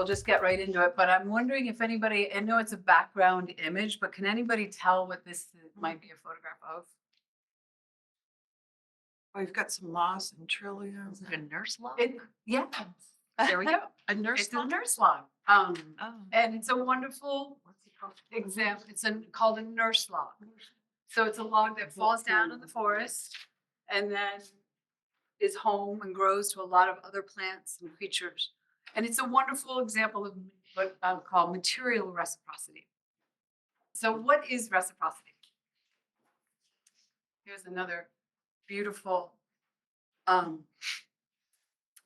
we'll just get right into it. But I'm wondering if anybody, I know it's a background image, but can anybody tell what this might be a photograph of? We've got some moss and trillium. Is it a nurse log? Yeah, there we go. A nurse It's a log? nurse log. Oh. And it's a wonderful What's it called? example. It's called a nurse log. So it's a log that falls down in the forest and then is home and grows to a lot of other plants and creatures. And it's a wonderful example of what I'll call material reciprocity. So what is reciprocity? Here's another beautiful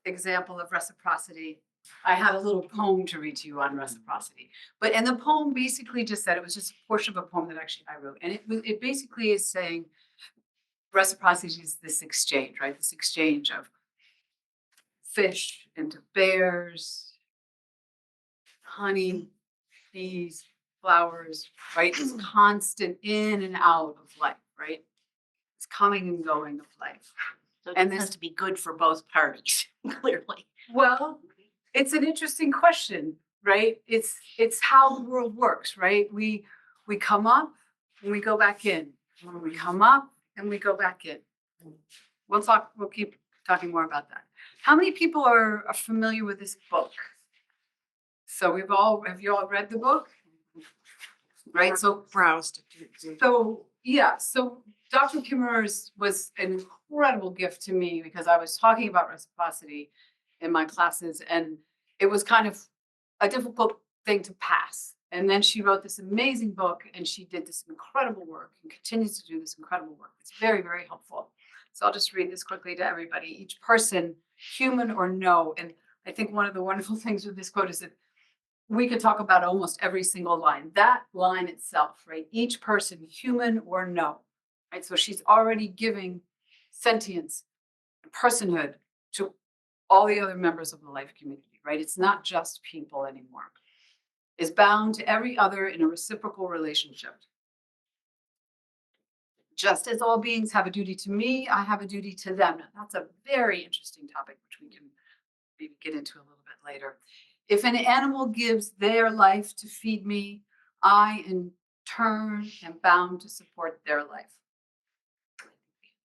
example of reciprocity. I had a little poem to read to you on reciprocity, and the poem basically just said, it was just a portion of a poem that actually I wrote, and it basically is saying reciprocity is this exchange, right? This exchange of fish into bears, honey, bees, flowers, right? This constant in and out of life, right? It's coming and going of life. So it And has this- to be good for both parties, clearly. Well, it's an interesting question, right? It's how the world works, right? We come up and we go back in. We come up and we go back in. We'll keep talking more about that. How many people are familiar with this book? So have you all read the book? Right, so Browsed. So Dr. Kimmerer's was an incredible gift to me because I was talking about reciprocity in my classes, and it was kind of a difficult thing to pass. And then she wrote this amazing book, and she did this incredible work and continues to do this incredible work. It's very, very helpful. So I'll just read this quickly to everybody. Each person, human or no, and I think one of the wonderful things with this quote is that we could talk about almost every single line. That line itself, right? Each person, human or no, right? So she's already giving sentience, personhood to all the other members of the life community, right? It's not just people anymore. Is bound to every other in a reciprocal relationship. Just as all beings have a duty to me, I have a duty to them. Now, that's a very interesting topic, which we can maybe get into a little bit later. If an animal gives their life to feed me, I in turn am bound to support their life.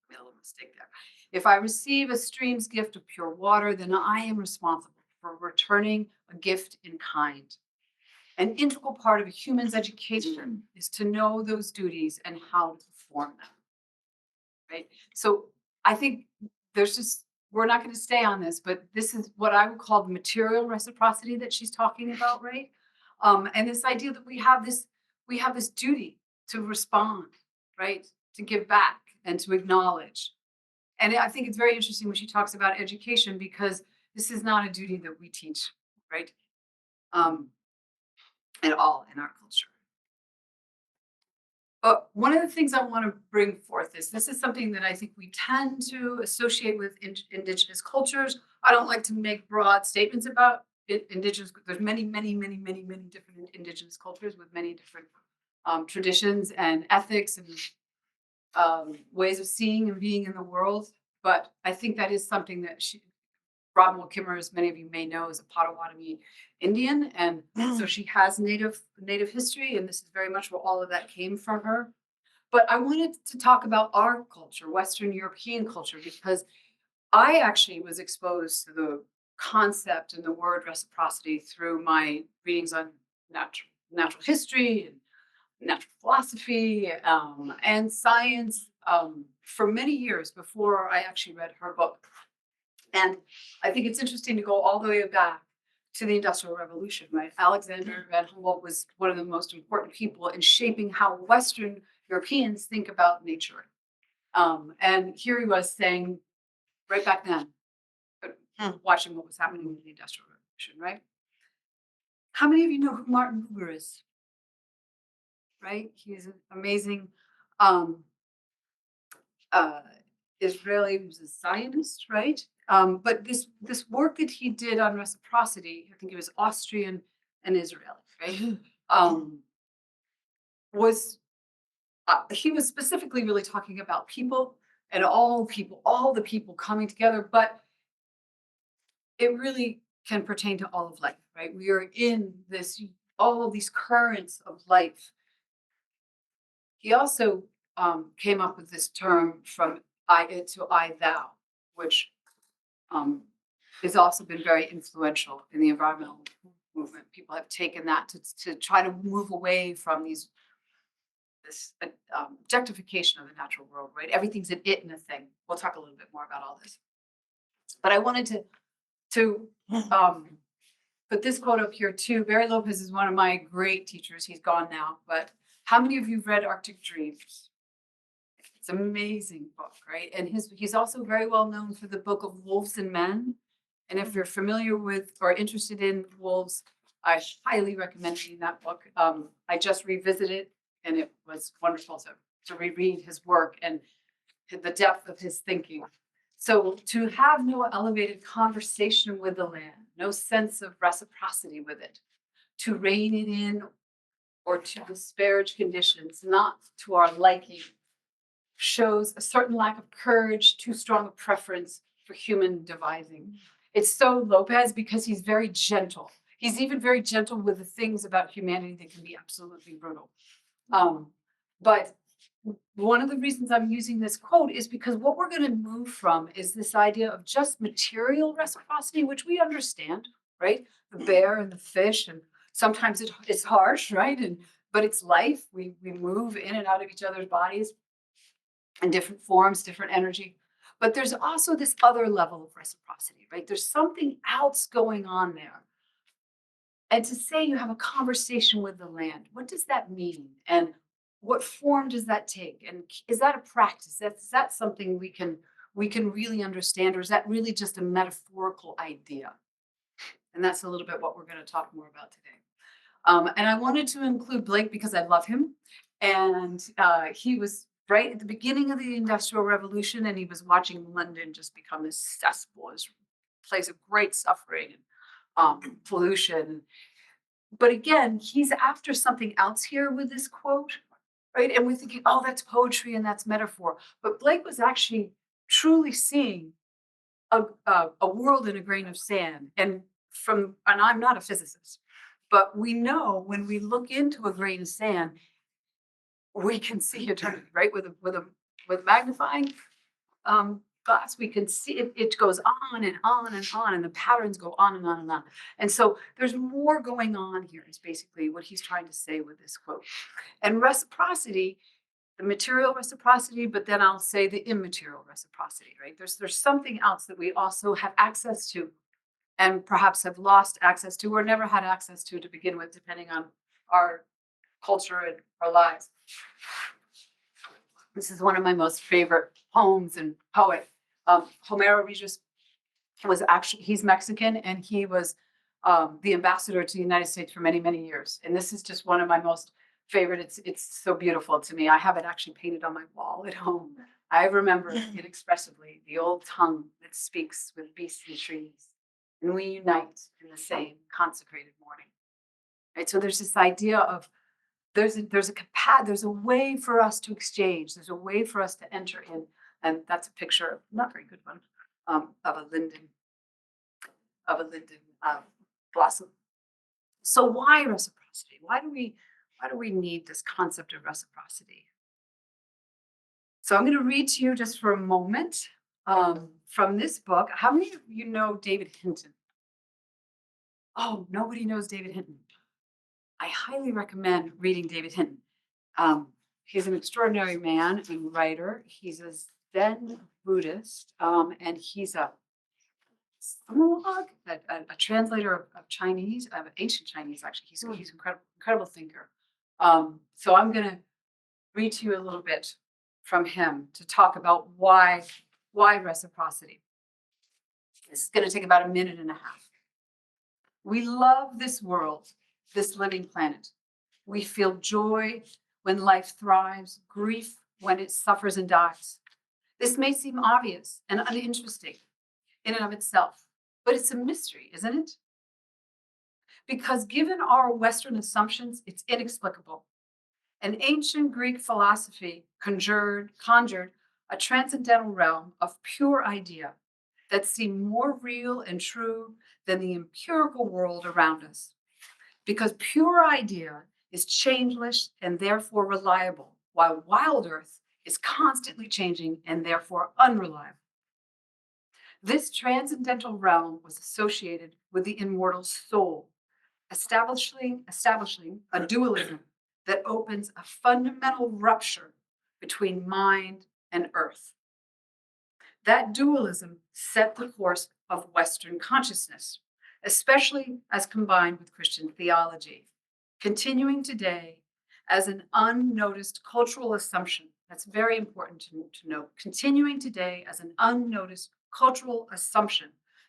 Made a little mistake there. If I receive a stream's gift of pure water, then I am responsible for returning a gift in kind. An integral part of a human's education is to know those duties and how to perform them. Right? So I think we're not going to stay on this, but this is what I would call the material reciprocity that she's talking about, right? And this idea that we have this duty to respond, right? To give back and to acknowledge. And I think it's very interesting when she talks about education, because this is not a duty that we teach, right? At all in our culture. But one of the things I want to bring forth is this is something that I think we tend to associate with indigenous cultures. I don't like to make broad statements about indigenous. There's many different indigenous cultures with many different traditions and ethics and ways of seeing and being in the world. But I think that is something that Robin Kimmerer, as many of you may know, is a Potawatomi Indian, and so she has native history, and this is very much where all of that came from her. But I wanted to talk about our culture, Western European culture, because I actually was exposed to the concept and the word reciprocity through my readings on natural history and natural philosophy and science for many years before I actually read her book. And I think it's interesting to go all the way back to the Industrial Revolution, right? Alexander Van Humboldt was one of the most important people in shaping how Western Europeans think about nature. And here he was saying, right back then, watching what was happening in the Industrial Revolution, right? How many of you know who Martin Buber is? Right? He's an amazing Israeli, he was a Zionist, right? But this work that he did on reciprocity, I think it was Austrian and Israeli, right? He was specifically really talking about people and all the people coming together, but it really can pertain to all of life, right? We are in this, all of these currents of life. He also came up with this term from I it to I thou, which has also been very influential in the environmental movement. People have taken that to try to move away from this objectification of the natural world, right? Everything's an it and a thing. We'll talk a little bit more about all this. But I wanted to put this quote up here too. Barry Lopez is one of my great teachers. He's gone now, but how many of you have read Arctic Dreams? It's an amazing book, right? And he's also very well known for the book of Wolves and Men. And if you're familiar with or interested in wolves, I highly recommend reading that book. I just revisited, and it was wonderful to reread his work and the depth of his thinking. So to have no elevated conversation with the land, no sense of reciprocity with it, to rein it in or to disparage conditions not to our liking, shows a certain lack of courage, too strong a preference for human devising. It's so Lopez because he's very gentle. He's even very gentle with the things about humanity that can be absolutely brutal. But one of the reasons I'm using this quote is because what we're going to move from is this idea of just material reciprocity, which we understand, right? The bear and the fish, and sometimes it's harsh, right? But it's life. We move in and out of each other's bodies in different forms, different energy. But there's also this other level of reciprocity, right? There's something else going on there. And to say you have a conversation with the land, what does that mean? And what form does that take? And is that a practice? Is that something we can really understand, or is that really just a metaphorical idea? And that's a little bit what we're going to talk more about today. And I wanted to include Blake because I love him. And he was right at the beginning of the Industrial Revolution, and he was watching London just become this cesspool, this place of great suffering and pollution. But again, he's after something else here with this quote, right? And we're thinking, oh, that's poetry and that's metaphor. But Blake was actually truly seeing a world in a grain of sand. And I'm not a physicist, but we know when we look into a grain of sand, we can see eternity, right? With magnifying glass, we can see it goes on and on and on, and the patterns go on and on and on. And so there's more going on here, is basically what he's trying to say with this quote. And reciprocity, the material reciprocity, but then I'll say the immaterial reciprocity, right? There's something else that we also have access to, and perhaps have lost access to, or never had access to begin with, depending on our culture and our lives. This is one of my most favorite poems and poet. Homero Regis he's Mexican, and he was the ambassador to the United States for many, many years. And this is just one of my most favorite. It's so beautiful to me. I have it actually painted on my wall at home. I remember inexpressively the old tongue that speaks with beasts and trees, and we unite in the same consecrated morning. Right. So there's this idea of there's a way for us to exchange. There's a way for us to enter in, and that's a picture, not very good one, of a linden blossom. So why reciprocity? Why do we need this concept of reciprocity? So I'm going to read to you just for a moment from this book. How many of you know David Hinton? Oh, nobody knows David Hinton. I highly recommend reading David Hinton. He's an extraordinary man and writer. He's a Zen Buddhist, and he's a monologue, a translator of Chinese, of ancient Chinese, actually. He's an incredible thinker. So I'm going to read to you a little bit from him to talk about why reciprocity. This is going to take about a minute and a half. We love this world, this living planet. We feel joy when life thrives, grief when it suffers and dies. This may seem obvious and uninteresting in and of itself, but it's a mystery, isn't it? Because given our Western assumptions, it's inexplicable. An ancient Greek philosophy conjured a transcendental realm of pure idea that seem more real and true than the empirical world around us. Because pure idea is changeless and therefore reliable, while wild earth is constantly changing and therefore unreliable. This transcendental realm was associated with the immortal soul, establishing a dualism that opens a fundamental rupture between mind and earth. That dualism set the course of Western consciousness, especially as combined with Christian theology, continuing today as an unnoticed cultural assumption. That's very important to note. Continuing today as an unnoticed cultural assumption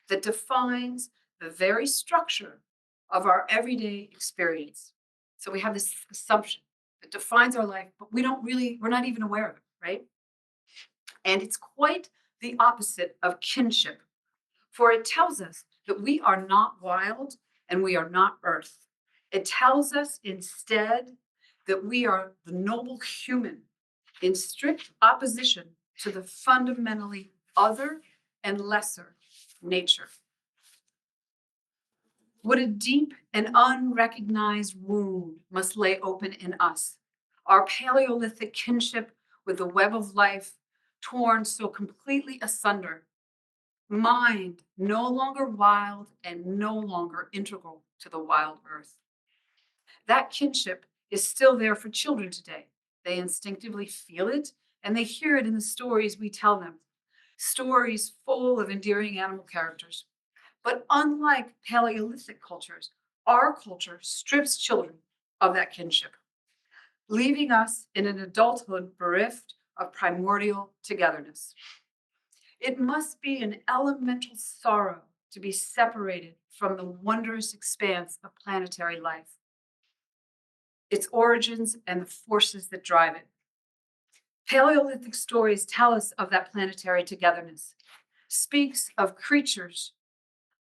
that defines the very structure of our everyday experience. So we have this assumption that defines our life, but we're not even aware of it, right? And it's quite the opposite of kinship, for it tells us that we are not wild and we are not earth. It tells us instead that we are the noble human in strict opposition to the fundamentally other and lesser nature. What a deep and unrecognized wound must lay open in us, our Paleolithic kinship with the web of life torn so completely asunder, mind no longer wild and no longer integral to the wild earth. That kinship is still there for children today. They instinctively feel it and they hear it in the stories we tell them, stories full of endearing animal characters. But unlike Paleolithic cultures, our culture strips children of that kinship, leaving us in an adulthood bereft of primordial togetherness. It must be an elemental sorrow to be separated from the wondrous expanse of planetary life, its origins and the forces that drive it. Paleolithic stories tell us of that planetary togetherness, speaks of creatures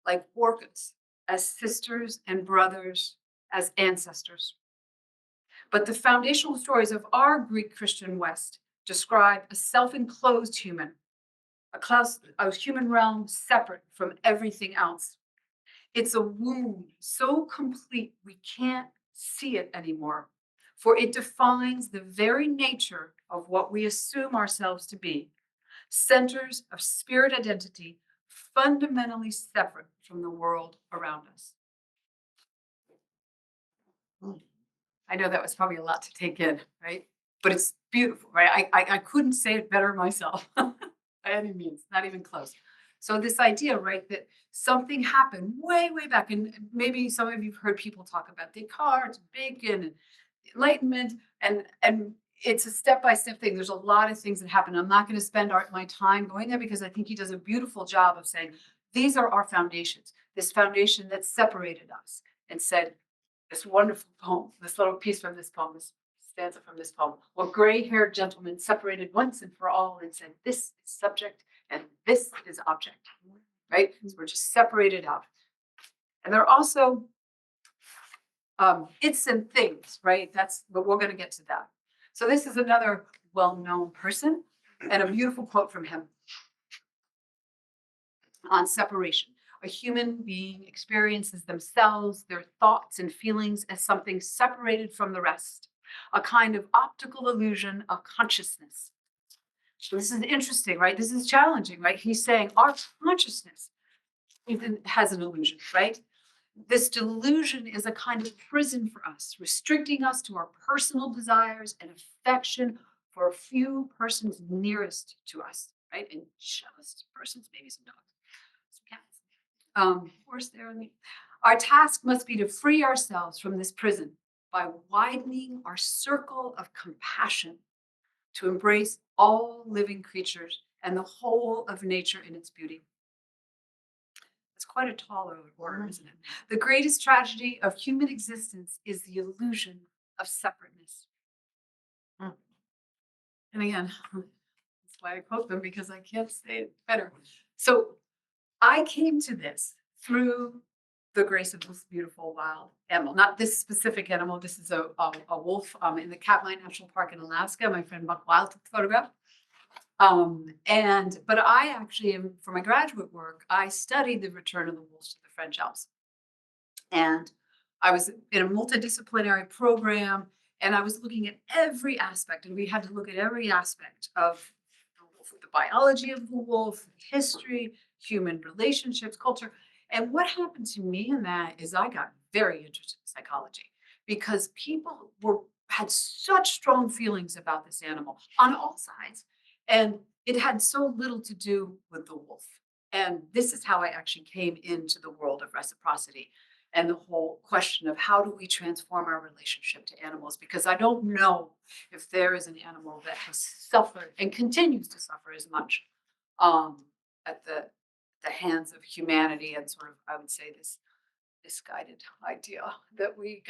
like orcas as sisters and brothers, as ancestors. But the foundational stories of our Greek Christian West describe a self-enclosed human, a human realm separate from everything else. It's a wound so complete we can't see it anymore, for it defines the very nature of what we assume ourselves to be, centers of spirit identity fundamentally separate from the world around us. I know that was probably a lot to take in, right? But it's beautiful, right? I couldn't say it better myself by any means, not even close. So this idea, right, that something happened way, way back, and maybe some of you've heard people talk about Descartes, Bacon, and Enlightenment, and it's a step-by-step thing. There's a lot of things that happen. I'm not going to spend my time going there because I think he does a beautiful job of saying, these are our foundations, this foundation that separated us and said, this wonderful poem, this little piece from this poem, this stanza from this poem. Well, gray-haired gentlemen separated once and for all and said, this is subject and this is object, right? So we're just separated out. And there are also it's and things, right? But we're going to get to that. So this is another well-known person and a beautiful quote from him on separation. A human being experiences themselves, their thoughts and feelings as something separated from the rest, a kind of optical illusion of consciousness. So this is interesting, right? This is challenging, right? He's saying our consciousness has an illusion, right? This delusion is a kind of prison for us, restricting us to our personal desires and affection for a few persons nearest to us, right? And just persons, maybe some dogs, some cats. Horse there. Our task must be to free ourselves from this prison by widening our circle of compassion to embrace all living creatures and the whole of nature in its beauty. It's quite a tall order, isn't it? The greatest tragedy of human existence is the illusion of separateness. And again, that's why I quote them, because I can't say it better. So I came to this through the grace of this beautiful wild animal. Not this specific animal. This is a wolf in the Katmai National Park in Alaska. My friend Buck Wild took the photograph. But I actually, for my graduate work, I studied the return of the wolves to the French Alps. And I was in a multidisciplinary program, and I was looking at every aspect, and we had to look at every aspect of the wolf, the biology of the wolf, history, human relationships, culture. And what happened to me in that is I got very interested in psychology because people had such strong feelings about this animal on all sides. And it had so little to do with the wolf. And this is how I actually came into the world of reciprocity and the whole question of how do we transform our relationship to animals? Because I don't know if there is an animal that has suffered and continues to suffer as much at the hands of humanity and sort of, I would say, this misguided idea that we've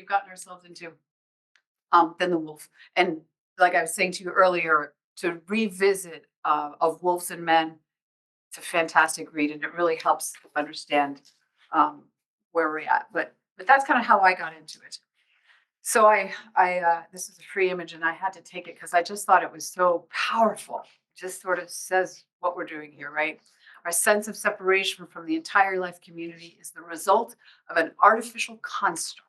gotten ourselves into than the wolf. And like I was saying to you earlier, to revisit of Wolves and Men, it's a fantastic read, and it really helps understand where we're at. But that's kind of how I got into it. So this is a free image, and I had to take it because I just thought it was so powerful. It just sort of says what we're doing here, right? Our sense of separation from the entire life community is the result of an artificial construct.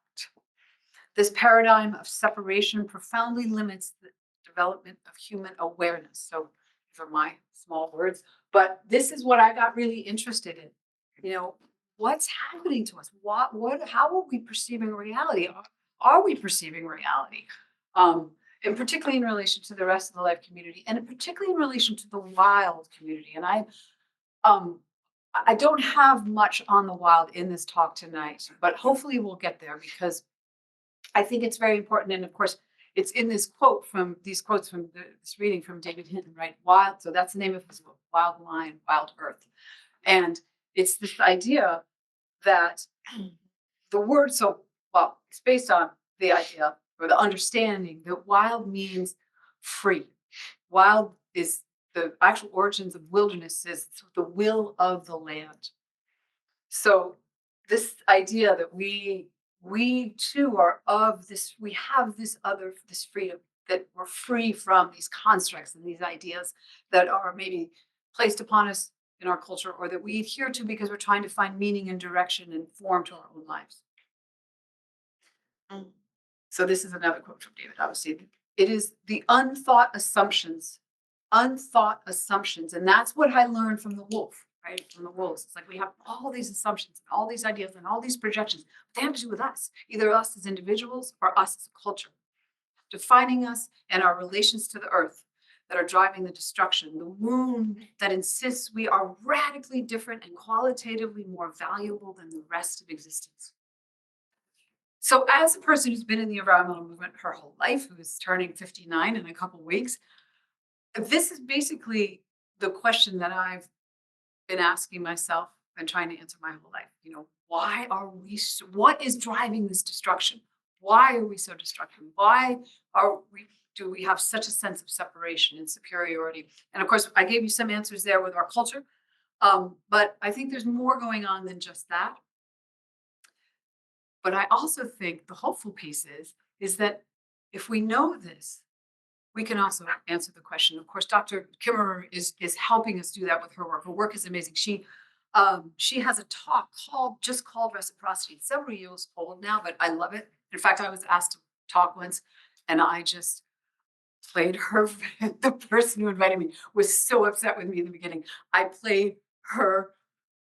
This paradigm of separation profoundly limits the development of human awareness. So, for my small words, but this is what I got really interested in. You know, what's happening to us? How are we perceiving reality? Are we perceiving reality? And particularly in relation to the rest of the life community, and particularly in relation to the wild community. And I don't have much on the wild in this talk tonight, but hopefully we'll get there because I think it's very important. And of course, it's in this quote from these quotes from this reading from David Hinton, right? Wild. So that's the name of his book, Wild Lion, Wild Earth. And it's this idea that the word, it's based on the idea or the understanding that wild means free. Wild is the actual origins of wilderness is the will of the land. So this idea that we too are of this, we have this freedom, that we're free from these constructs and these ideas that are maybe placed upon us in our culture or that we adhere to because we're trying to find meaning and direction and form to our own lives. So this is another quote from David. Obviously, it is the unthought assumptions, and that's what I learned from the wolf. Right? From the wolves. It's like we have all these assumptions and all these ideas and all these projections. They have to do with us, either us as individuals or us as a culture, defining us and our relations to the earth that are driving the destruction, the wound that insists we are radically different and qualitatively more valuable than the rest of existence. So as a person who's been in the environmental movement her whole life, who is turning 59 in a couple of weeks, this is basically the question that I've been asking myself and trying to answer my whole life. You know, why are we? What is driving this destruction? Why are we so destructive? Why do we have such a sense of separation and superiority? And of course, I gave you some answers there with our culture, but I think there's more going on than just that. But I also think the hopeful piece is that if we know this, we can also answer the question. Of course, Dr. Kimmerer is helping us do that with her work. Her work is amazing. She has a talk called Reciprocity. It's several years old now, but I love it. In fact, I was asked to talk once, and I just played her. The person who invited me was so upset with me in the beginning. I played her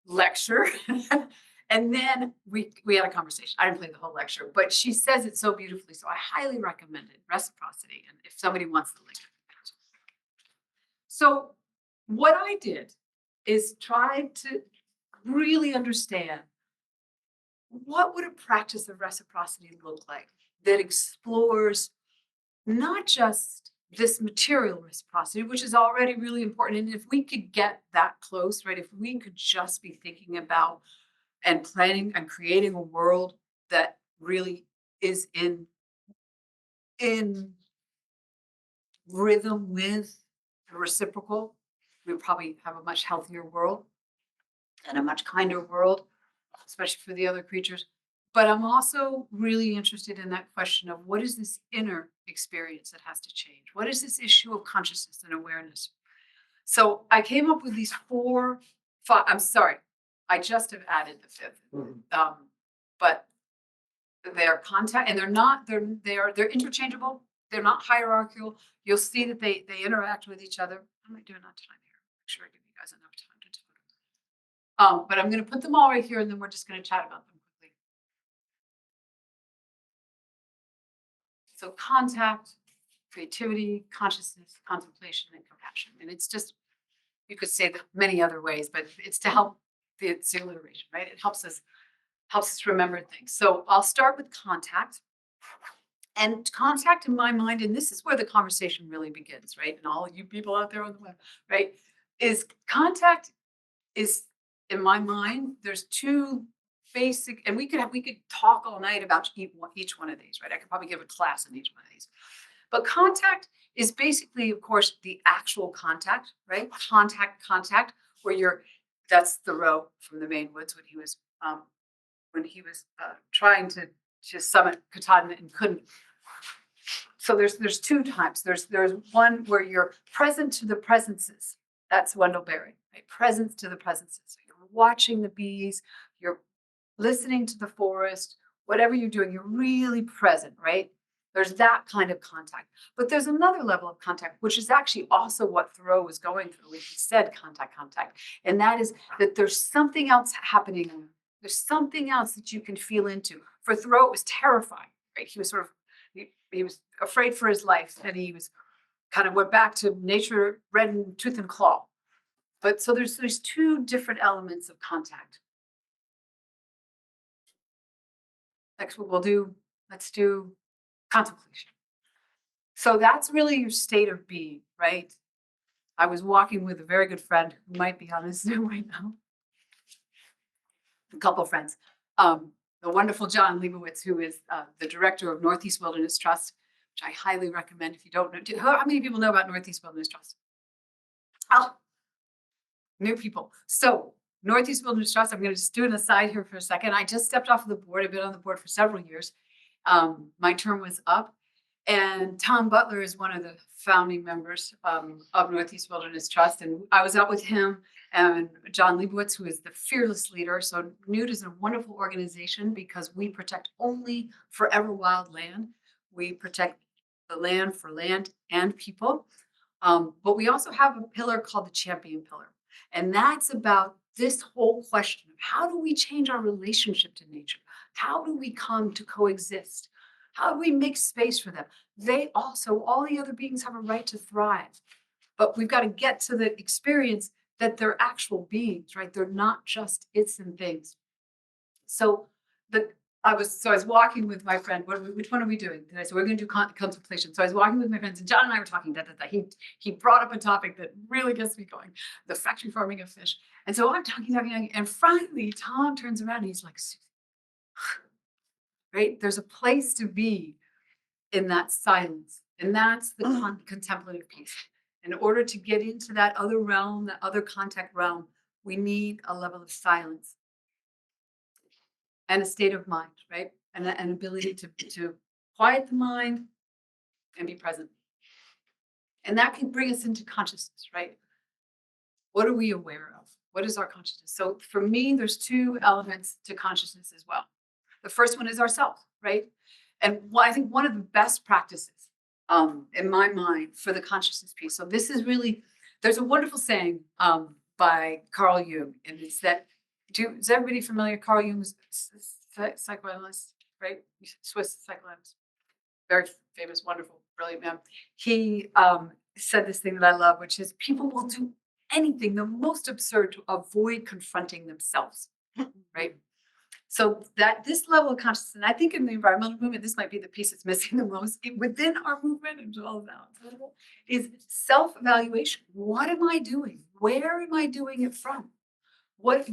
lecture. And then we had a conversation. I didn't play the whole lecture, but she says it so beautifully. So I highly recommend it, Reciprocity. And if somebody wants the link. So what I did is try to really understand what would a practice of reciprocity look like that explores not just this material reciprocity, which is already really important. And if we could get that close, right, if we could just be thinking about and planning and creating a world that really is in rhythm with the reciprocal, we'll probably have a much healthier world and a much kinder world, especially for the other creatures. But I'm also really interested in that question of what is this inner experience that has to change? What is this issue of consciousness and awareness? So I came up with these I'm sorry, I just have added the fifth. But they're contact, and they're interchangeable. They're not hierarchical. You'll see that they interact with each other. How am I doing on time here? Make sure I give you guys enough time to talk. But I'm going to put them all right here, and then we're just going to chat about them quickly. So contact, creativity, consciousness, contemplation, and compassion. And it's just, you could say that many other ways, but it's to help the alliteration, right? It helps us remember things. So I'll start with contact. And contact in my mind, and this is where the conversation really begins, right? And all you people out there on the web, right? Is contact is, in my mind, there's two basic, and we could talk all night about each one of these, right? I could probably give a class on each one of these. But contact is basically, of course, the actual contact, right? Contact, where that's Thoreau from the Maine Woods when he was trying to summit Katahdin and couldn't. So there's two types. There's one where you're present to the presences. That's Wendell Berry, right? Presence to the presences. So you're watching the bees, you're listening to the forest, whatever you're doing, you're really present, right? There's that kind of contact. But there's another level of contact, which is actually also what Thoreau was going through when he said contact. And that is that there's something else happening. There's something else that you can feel into. For Thoreau, it was terrifying, right? He was he was afraid for his life, and he was kind of went back to nature, red in tooth and claw. But so there's two different elements of contact. Next, what let's do contemplation. So that's really your state of being, right? I was walking with a very good friend who might be on this Zoom right now. A couple of friends. The wonderful John Leibowitz, who is the director of Northeast Wilderness Trust, which I highly recommend if you don't know. How many people know about Northeast Wilderness Trust? Oh, new people. So Northeast Wilderness Trust, I'm going to just do an aside here for a second. I just stepped off of the board. I've been on the board for several years. My term was up. And Tom Butler is one of the founding members of Northeast Wilderness Trust. And I was out with him and John Leibowitz, who is the fearless leader. So NEWT is a wonderful organization because we protect only forever wild land. We protect the land for land and people. But we also have a pillar called the Champion Pillar. And that's about this whole question of how do we change our relationship to nature? How do we come to coexist? How do we make space for them? They also, all the other beings have a right to thrive. But we've got to get to the experience that they're actual beings, right? They're not just its and things. So I was walking with my friend. Which one are we doing? And I said, we're going to do contemplation. So I was walking with my friends, and John and I were talking. He brought up a topic that really gets me going: the factory farming of fish. And so I'm talking, and finally Tom turns around and he's like, right? There's a place to be in that silence, and that's the contemplative piece. In order to get into that other realm, that other contact realm, we need a level of silence and a state of mind, right? And an ability to quiet the mind and be present. And that can bring us into consciousness, right? What are we aware of? What is our consciousness? So for me, there's two elements to consciousness as well. The first one is ourself, right? And I think one of the best practices in my mind for the consciousness piece. So this is really, there's a wonderful saying by Carl Jung, and it's that, is everybody familiar? Carl Jung's psychoanalyst, right? Swiss psychoanalyst, very famous, wonderful, brilliant man. He said this thing that I love, which is people will do anything, the most absurd, to avoid confronting themselves, right? So that this level of consciousness, and I think in the environmental movement, this might be the piece that's missing the most within our movement, and all of that is self-evaluation. What am I doing? Where am I doing it from? What,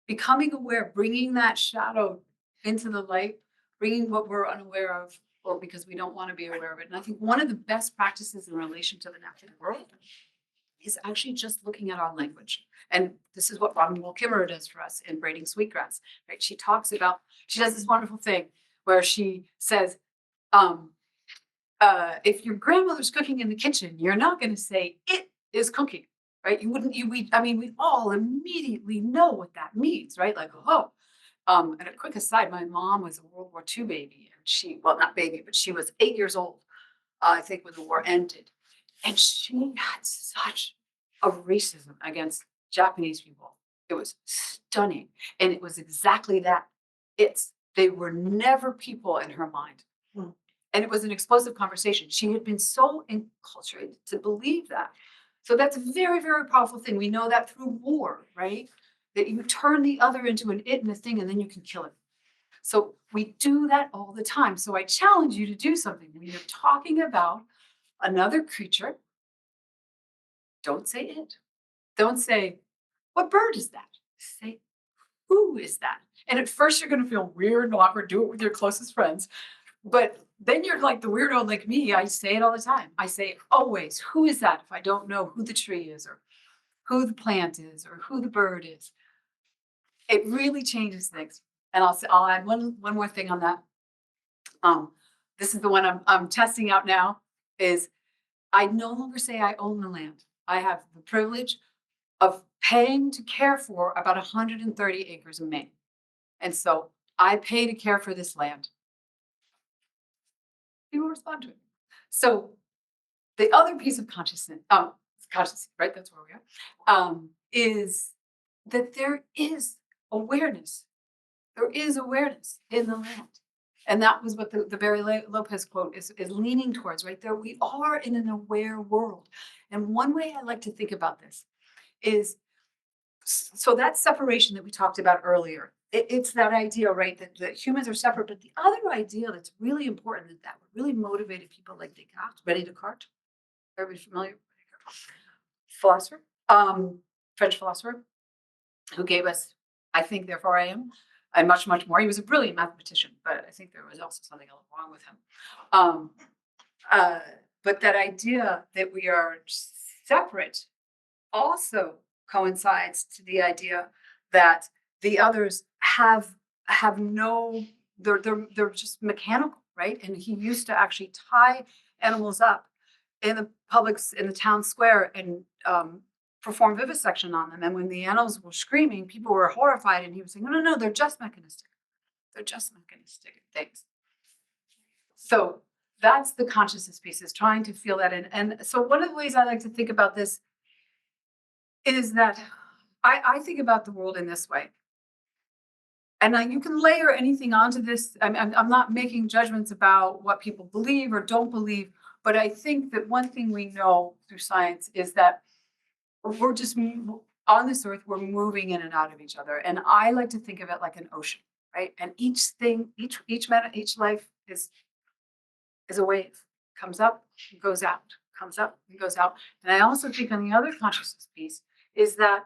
becoming aware, bringing that shadow into the light, bringing what we're unaware of, or because we don't want to be aware of it. And I think one of the best practices in relation to the natural world is actually just looking at our language. And this is what Robin Wall-Kimmerer does for us in Braiding Sweetgrass, right? She does this wonderful thing where she says, if your grandmother's cooking in the kitchen, you're not going to say, it is cooking, right? We all immediately know what that means, right? Like, oh, and a quick aside, my mom was a World War II baby, and well, not baby, but she was 8 years old, I think, when the war ended. And she had such a racism against Japanese people. It was stunning. And it was exactly that. They were never people in her mind. Hmm. And it was an explosive conversation. She had been so enculturated to believe that. So that's a very, very powerful thing. We know that through war, right? That you turn the other into an it and a thing, and then you can kill it. So we do that all the time. So I challenge you to do something. When you're talking about another creature, don't say it. Don't say, what bird is that? Say, who is that? And at first you're going to feel weird and awkward. Do it with your closest friends. But then you're like the weirdo like me. I say it all the time. I say always, who is that? If I don't know who the tree is or who the plant is or who the bird is, it really changes things. And I'll add one more thing on that. This is the one I'm testing out now. Is I no longer say I own the land. I have the privilege of paying to care for about 130 acres in Maine. And so I pay to care for this land. People respond to it. So the other piece of consciousness, right? That's where we are, is that there is awareness. There is awareness in the land. And that was what the Barry Lopez quote is leaning towards, right there. We are in an aware world. And one way I like to think about this is, so that separation that we talked about earlier, it's that idea, right, that humans are separate. But the other idea that's really important that really motivated people like René Descartes, everybody familiar? Philosopher, French philosopher, who gave us, I think, therefore I am, and much, much more. He was a brilliant mathematician, but I think there was also something else wrong with him. But that idea that we are separate also coincides to the idea that the others have no, they're just mechanical, right? And he used to actually tie animals up in the town square and perform vivisection on them. And when the animals were screaming, people were horrified, and he was saying, no, they're just mechanistic. They're just mechanistic things. So that's the consciousness piece, is trying to feel that in. And so one of the ways I like to think about this is that I think about the world in this way. And you can layer anything onto this. I'm not making judgments about what people believe or don't believe, but I think that one thing we know through science is that we're just on this earth, we're moving in and out of each other. And I like to think of it like an ocean, right? And each life is a wave, comes up, goes out, comes up, and goes out. And I also think on the other consciousness piece is that,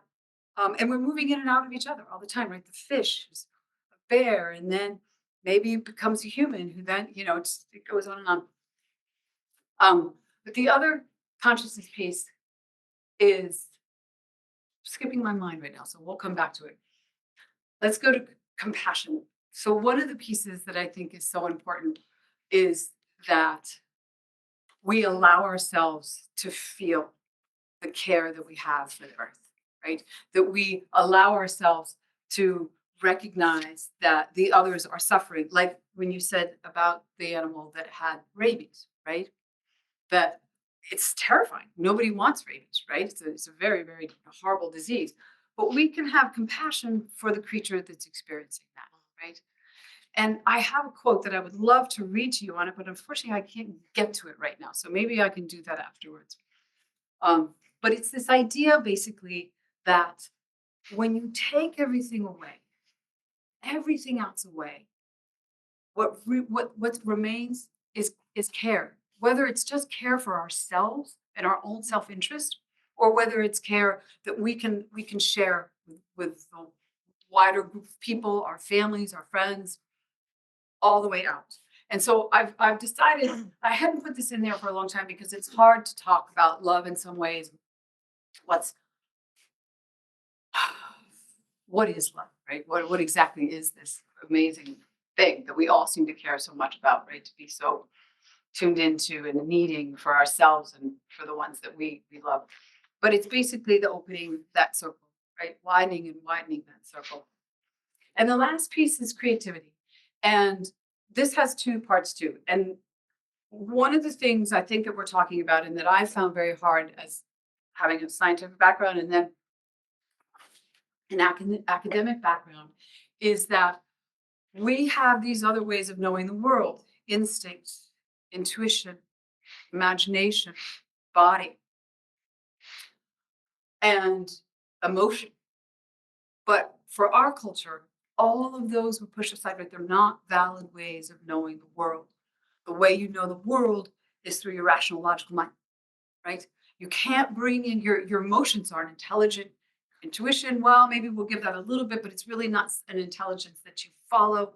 and we're moving in and out of each other all the time, right? The fish is a bear, and then maybe it becomes a human who then, it goes on and on. But the other consciousness piece is skipping my mind right now, so we'll come back to it. Let's go to compassion. So one of the pieces that I think is so important is that we allow ourselves to feel the care that we have for the earth, right? That we allow ourselves to recognize that the others are suffering. Like when you said about the animal that had rabies, right? That it's terrifying. Nobody wants rabies, right? It's a very, very horrible disease. But we can have compassion for the creature that's experiencing that, right? And I have a quote that I would love to read to you on it, but unfortunately I can't get to it right now. So maybe I can do that afterwards. But it's this idea basically that when you take everything away, everything else away, what remains is care. Whether it's just care for ourselves and our own self-interest, or whether it's care that we can share with the wider group of people, our families, our friends, all the way out. And so I've decided, I hadn't put this in there for a long time because it's hard to talk about love in some ways. What is love, right? What exactly is this amazing thing that we all seem to care so much about, right? To be so tuned into and needing for ourselves and for the ones that we love. but it's basically the opening that circle, right? Widening and widening that circle. And the last piece is creativity. And this has two parts too. And one of the things I think that we're talking about and that I found very hard as having a scientific background and then an academic background is that we have these other ways of knowing the world: instinct, intuition, imagination, body, and emotion. But for our culture, all of those were pushed aside, but they're not valid ways of knowing the world. The way you know the world is through your rational, logical mind, right? You can't bring in your emotions aren't intelligent. Intuition, well, maybe we'll give that a little bit, but it's really not an intelligence that you follow.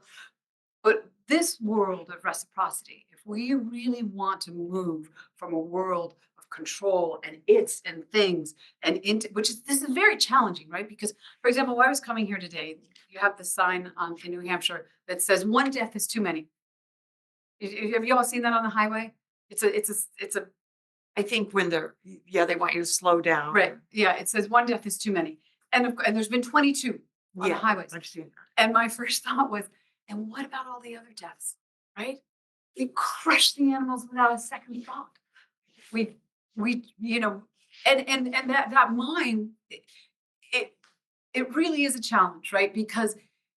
But this world of reciprocity, if we really want to move from a world of control and it's and things and into this is very challenging, right? Because, for example, while I was coming here today, you have the sign in New Hampshire that says one death is too many. Have you all seen that on the highway? It's a I think when they want you to slow down. right. Yeah, it says one death is too many. And there's been 22 on the Yeah, highways. I've seen that. And my first thought was, and what about all the other deaths, right? We crush the animals without a second thought. We, and that mind, it, it really is a challenge, right? Because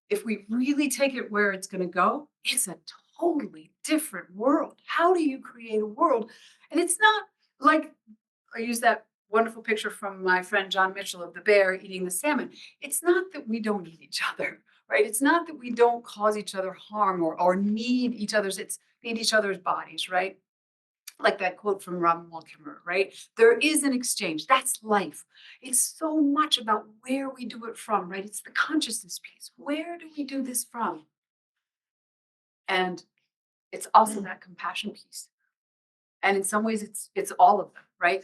if we really take it where it's going to go, it's a totally different world. How do you create a world? And it's not like I use that wonderful picture from my friend John Mitchell of the bear eating the salmon. It's not that we don't eat each other, right? It's not that we don't cause each other harm or need each other's, need each other's bodies, right? Like that quote from Robin Wall Kimmerer, right? There is an exchange. That's life. It's so much about where we do it from, right? It's the consciousness piece. Where do we do this from? And it's also that compassion piece. And in some ways, it's all of them, right?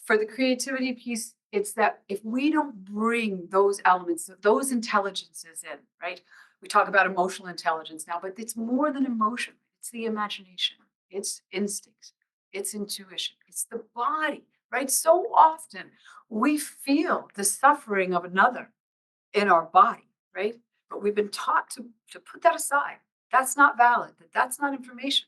For the creativity piece, it's that if we don't bring those elements, those intelligences in, right? We talk about emotional intelligence now, but it's more than emotion. It's the imagination, it's instincts, it's intuition, it's the body, right? So often we feel the suffering of another in our body, right? But we've been taught to put that aside. That's not valid, that's not information.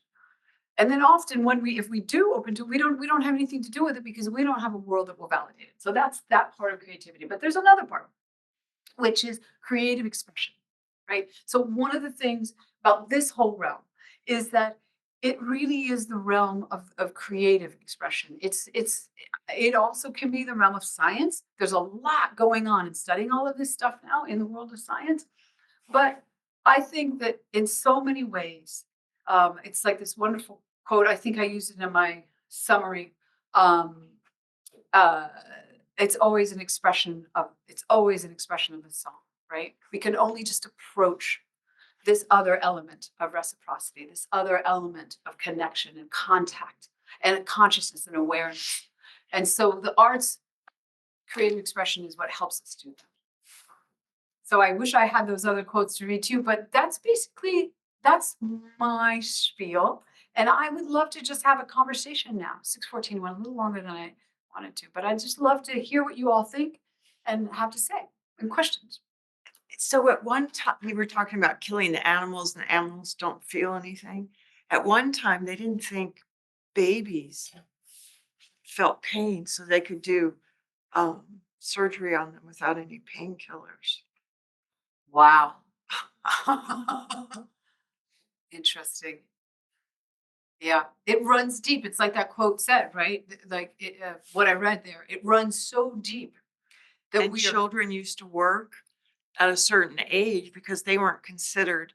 And then often when if we do open to, we don't have anything to do with it because we don't have a world that will validate it. So that's that part of creativity. But there's another part, which is creative expression, right? So one of the things about this whole realm is that it really is the realm of creative expression. It also can be the realm of science. There's a lot going on in studying all of this stuff now in the world of science. But I think that in so many ways, it's like this wonderful quote. I think I used it in my summary. Um, uh, it's always an expression of the song, right? We can only just approach this other element of reciprocity, this other element of connection and contact and consciousness and awareness. And so the arts, creative expression is what helps us do that. So I wish I had those other quotes to read too, but that's my spiel. And I would love to just have a conversation now. 6:14 went a little longer than I wanted to, but I'd just love to hear what you all think and have to say and questions. So at one time, we were talking about killing the animals, and the animals don't feel anything. At one time, they didn't think babies felt pain, so they could do surgery on them without any painkillers. Wow. Interesting. Yeah, it runs deep. It's like that quote said, right? Like what I read there, it runs so deep that And children used to work at a certain age because they weren't considered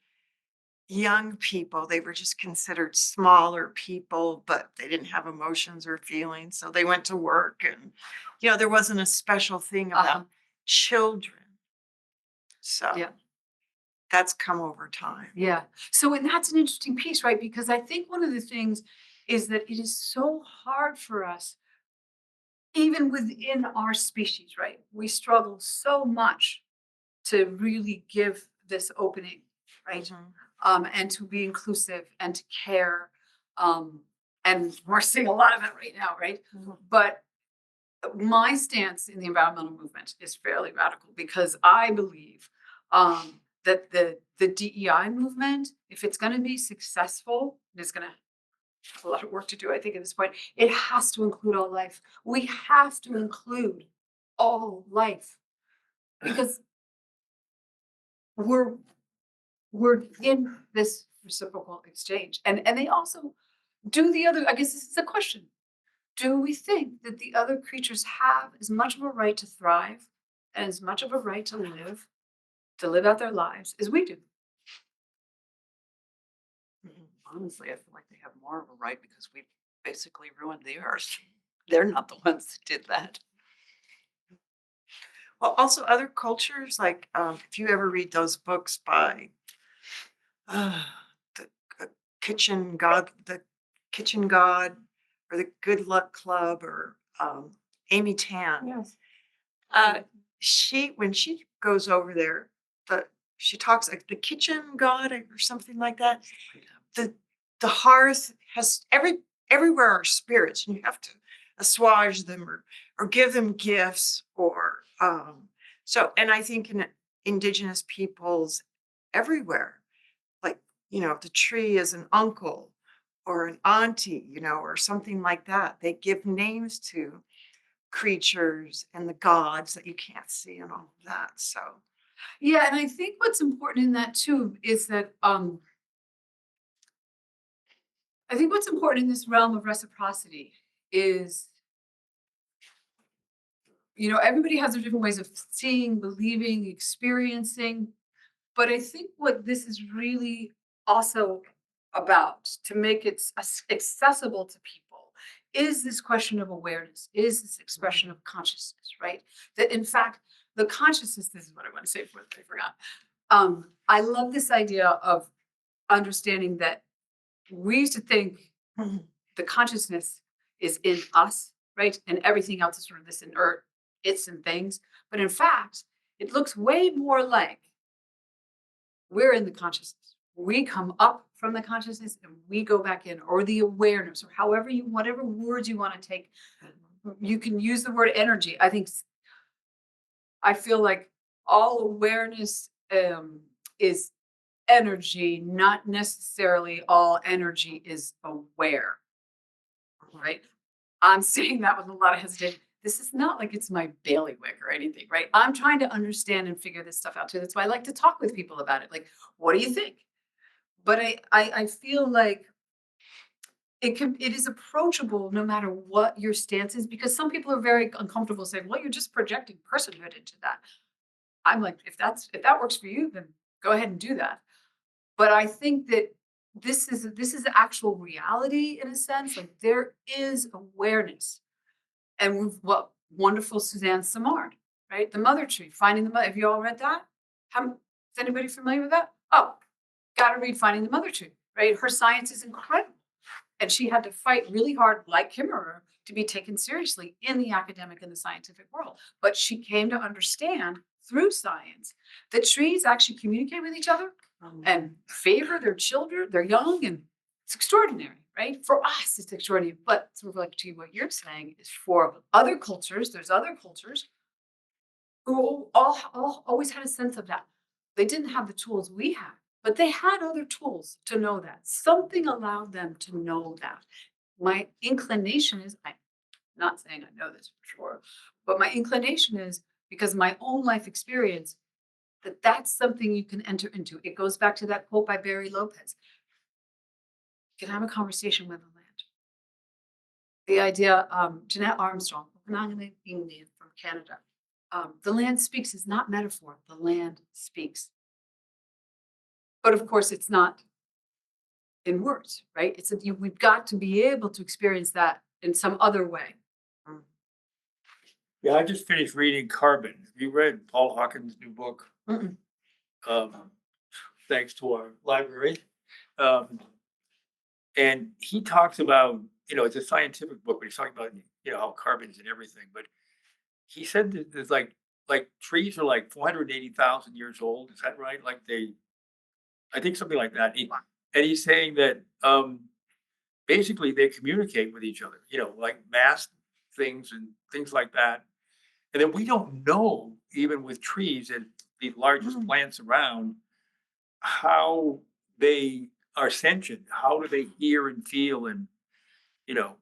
young people. They were just considered smaller people, but they didn't have emotions or feelings. So they went to work and, there wasn't a special thing about children. So Yeah. that's come over time. Yeah. So, and that's an interesting piece, right? Because I think one of the things is that it is so hard for us, even within our species, right? We struggle so much to really give this opening, right? Mhm. And to be inclusive and to care. And we're seeing a lot of it right now, right? Mhm. But my stance in the environmental movement is fairly radical because I believe that the DEI movement, if it's going to be successful, and it's going to have a lot of work to do, I think, at this point, it has to include all life. We have to include all life because we're we're in this reciprocal exchange, and they also do the other. I guess this is a question. Do we think that the other creatures have as much of a right to thrive and as much of a right to live out their lives as we do? Honestly, I feel like they have more of a right because we've basically ruined the earth. They're not the ones that did that. Well, also other cultures, like if you ever read those books by uh, the the Kitchen God, or the Good Luck Club, or Amy Tan. Yes. When she goes over there, she talks like the kitchen god or something like that. The the hearth has everywhere are spirits, and you have to assuage them, or give them gifts, or so. And I think in indigenous peoples everywhere, like, the tree is an uncle or an auntie, or something like that. They give names to creatures and the gods that you can't see and all of that. So Yeah, and I think what's important in that too is that I think what's important in this realm of reciprocity is, everybody has their different ways of seeing, believing, experiencing. But I think what this is really also about, to make it accessible to people, is this question of awareness, is this expression of consciousness, right? That in fact, the consciousness, this is what I want to say before I forgot. I love this idea of understanding that we used to think the consciousness is in us, right? And everything else is sort of this inert it's and things. But in fact, it looks way more like we're in the consciousness. We come up from the consciousness and we go back in, or the awareness, or whatever words you want to take. You can use the word energy. I feel like all awareness is energy, not necessarily all energy is aware, right? I'm saying that with a lot of hesitation. This is not like it's my bailiwick or anything, right? I'm trying to understand and figure this stuff out too. That's why I like to talk with people about it. Like, what do you think? But I feel like it is approachable no matter what your stance is, because some people are very uncomfortable saying, well, you're just projecting personhood into that. I'm like, if that works for you, then go ahead and do that. But I think that this is actual reality in a sense. Like, there is awareness. And what wonderful Suzanne Simard, right? The Mother Tree, Finding the Mother. Have you all read that? Is anybody familiar with that? Oh, got to read Finding the Mother Tree, right? Her science is incredible. And she had to fight really hard, like Kimmerer, to be taken seriously in the academic and the scientific world. But she came to understand through science that trees actually communicate with each other and favor their children, their young, and it's extraordinary, right? For us, it's extraordinary. But sort of like to what you're saying is for other cultures, there's other cultures who all always had a sense of that. They didn't have the tools we had, but they had other tools to know that. Something allowed them to know that. My inclination is, I'm not saying I know this for sure, but my inclination is, because of my own life experience, that's something you can enter into. It goes back to that quote by Barry Lopez. You can have a conversation with the land. The idea, Jeanette Armstrong, Okanagan Indian from Canada. The land speaks is not metaphor. The land speaks. But of course, it's not in words, right? We've got to be able to experience that in some other way. Yeah, I just finished reading Carbon. Have you read Paul Hawkins' new book? Mm-mm. Thanks to our library. And he talks about, it's a scientific book, but he's talking about, how carbon's in everything. But he said that there's like trees are like 480,000 years old. Is that right? I think something like that. And he's saying that basically they communicate with each other, like things and things like that. And then we don't know, even with trees and the largest plants around, how they are sentient. How do they hear and feel? And,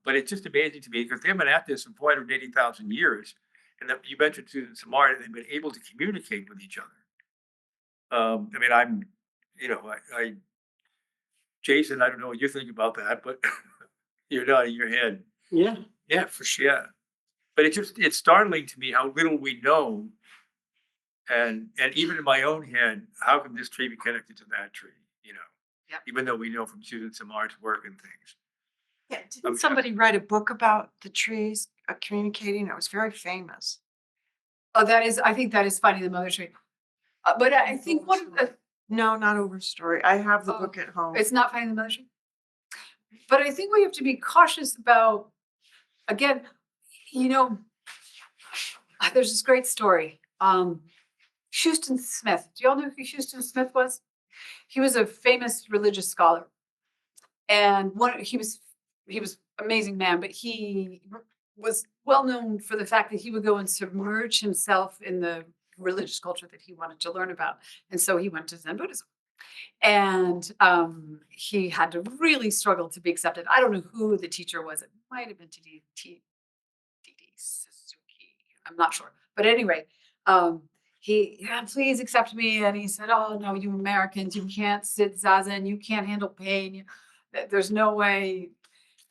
but it's just amazing to me because they've been at this for 480,000 years. And that you mentioned to Samara, they've been able to communicate with each other. I mean, I Jason, I don't know what you think about that, but you're nodding your head. Yeah. Yeah, for sure. Yeah. But it's startling to me how little we know. And even in my own head, how can this tree be connected to that tree? Yep. Even though we know from Susan Samar's work and things. Yeah, didn't somebody write a book about the trees communicating? It was very famous. Oh, I think that is finding the mother tree. But I think one of the, No, not Overstory. I have the Oh, book at home. it's not finding the mother tree. But I think we have to be cautious about, again, there's this great story. Houston Smith. Do y'all know who Houston Smith was? He was a famous religious scholar. And he was amazing man, but he was well known for the fact that he would go and submerge himself in the religious culture that he wanted to learn about. And so he went to Zen Buddhism. And he had to really struggle to be accepted. I don't know who the teacher was. It might have been T.D. Suzuki. I'm not sure. But anyway, please accept me. And he said, oh, no, you Americans, you can't sit zazen. You can't handle pain. There's no way.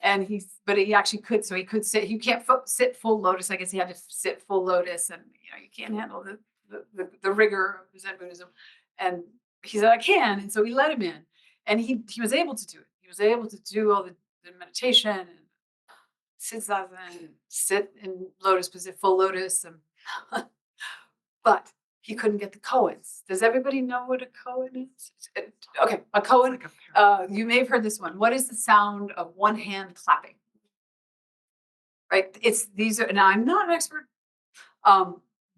And but he actually could. So he could sit. You can't sit full lotus. I guess he had to sit full lotus. And, you can't handle the rigor of Zen Buddhism. And he said, I can. And so he let him in. And he was able to do it. He was able to do all the meditation and sit zazen, sit in lotus position, full lotus. But he couldn't get the koans. Does everybody know what a koan is? Okay, a koan. You may have heard this one. What is the sound of one hand clapping? Right? Now I'm not an expert.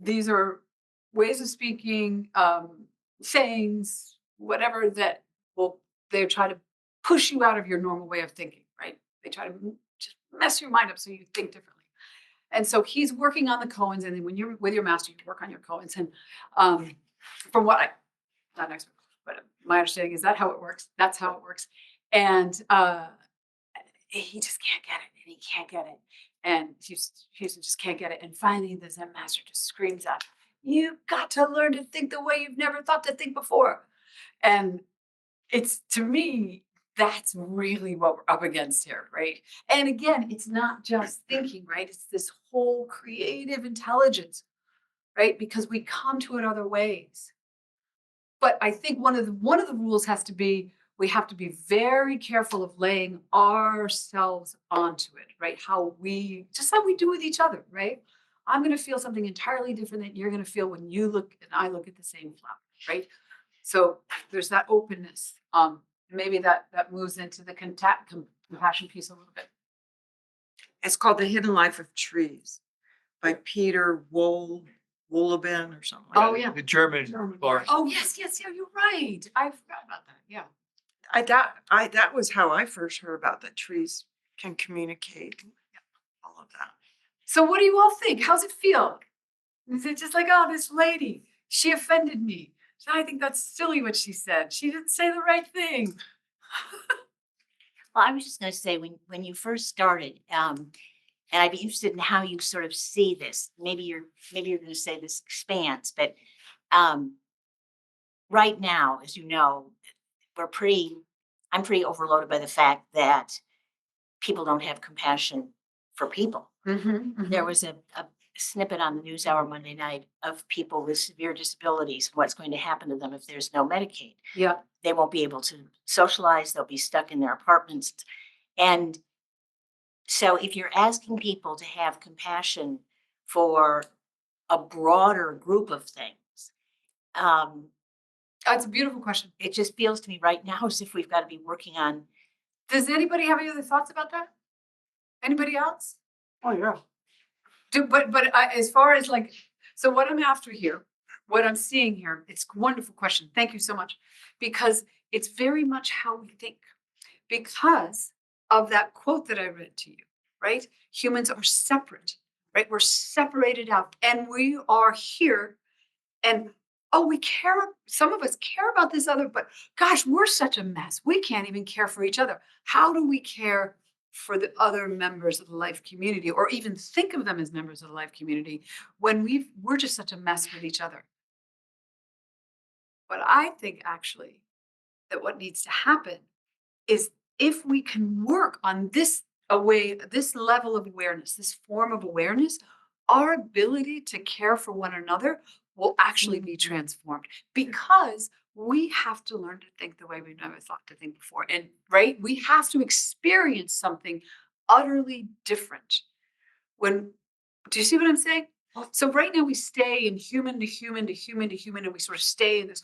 These are ways of speaking, sayings, whatever that they try to push you out of your normal way of thinking, right? They try to just mess your mind up so you think differently. And so he's working on the koans, and then when you're with your master, you work on your koans. And from what not an expert, but my understanding is that how it works. That's how it works. And he just can't get it, and he can't get it, and Houston just can't get it. And finally, the Zen master just screams out, "You've got to learn to think the way you've never thought to think before." And it's, to me, that's really what we're up against here, right? And again, it's not just thinking, right? It's this whole creative intelligence, right? Because we come to it other ways. But I think one of the rules has to be, we have to be very careful of laying ourselves onto it, right? Just like we do with each other, right? I'm going to feel something entirely different than you're going to feel when you look and I look at the same flower, right? So there's that openness. Maybe that moves into the compassion piece a little bit. It's called The Hidden Life of Trees by Peter Wolleben or something. Oh, yeah. The German forest. Oh, yes, yeah, you're right. I forgot about that. Yeah. That was how I first heard about that trees can communicate. All of that. So what do you all think? How's it feel? Is it just like, oh, this lady, she offended me? So I think that's silly what she said. She didn't say the right thing. Well, I was just going to say, when you first started, and I'd be interested in how you sort of see this. Maybe you're going to say this expands, but right now, as you know, I'm pretty overloaded by the fact that people don't have compassion for people. There was a snippet on the NewsHour Monday night of people with severe disabilities, what's going to happen to them if there's no Medicaid. Yeah. They won't be able to socialize. They'll be stuck in their apartments. And so if you're asking people to have compassion for a broader group of things, That's a beautiful question. it just feels to me right now as if we've got to be working on. Does anybody have any other thoughts about that? Anybody else? Oh, yeah. As far as so what I'm after here, what I'm seeing here, it's a wonderful question. Thank you so much. Because it's very much how we think. Because of that quote that I read to you, right? Humans are separate, right? We're separated out and we are here and oh, we care, some of us care about this other, but gosh, we're such a mess. We can't even care for each other. How do we care for the other members of the life community or even think of them as members of the life community when we're just such a mess with each other? But I think actually that what needs to happen is if we can work on this level of awareness, this form of awareness, our ability to care for one another will actually be transformed because we have to learn to think the way we've never thought to think before. And right, we have to experience something utterly different. When do you see what I'm saying? So right now we stay in human to human to human to human, and we sort of stay in this